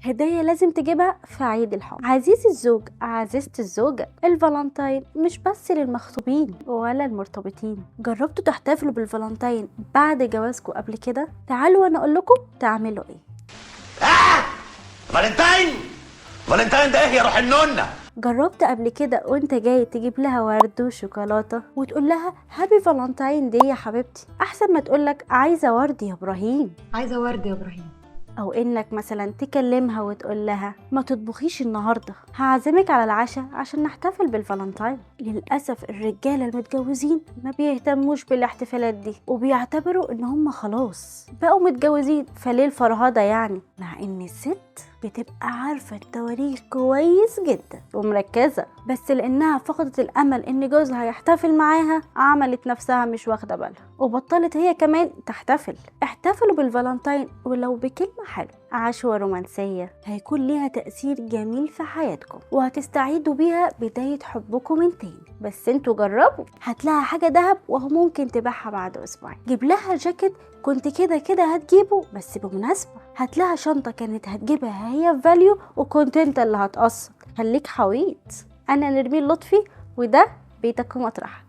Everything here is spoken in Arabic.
هدية لازم تجيبها في عيد الحب. عزيزي الزوج، عزيزتي الزوجة، الفالنتين مش بس للمخطوبين ولا المرتبطين. جربتوا تحتفلوا بالفالنتين بعد جوازكم قبل كده؟ تعالوا وانا اقول لكم تعملوا ايه. فالنتين ده ايه يا روح النونة؟ جربت قبل كده وانت جاي تجيب لها ورد وشوكولاته وتقول لها هابي فالنتين دي يا حبيبتي، احسن ما تقولك عايزه ورد يا ابراهيم؟ عايزه ورد يا ابراهيم. او انك مثلا تكلمها وتقول لها ما تطبخيش النهارده، هعزمك على العشاء عشان نحتفل بالفالنتين. للاسف الرجاله المتجوزين ما بيهتموش بالاحتفالات دي وبيعتبروا ان هم خلاص بقوا متجوزين، فليه الفرهده يعني؟ مع ان الست بتبقى عارفه التواريخ كويس جدا ومركزه، بس لانها فقدت الامل ان جوزها يحتفل معاها عملت نفسها مش واخده بالها وبطلت هي كمان تحتفل. احتفلوا بالفالنتين ولو بكلمه حلوه، عشوة رومانسيه هيكون ليها تأثير جميل في حياتكم وهتستعيدوا بيها بدايه حبكم من تاني. بس انتوا جربوا، هتلاقي حاجه دهب وهو ممكن تبيعها بعد اسبوعين. جيب لها جاكيت كنت كده هتجيبه بس بمناسبه، هتلاقي شنطه كانت هتجيبها هي فاليو وكنت انت اللي هتقسط. خليك حويط. انا نرمين لطفي وده بيتك ومطرحك.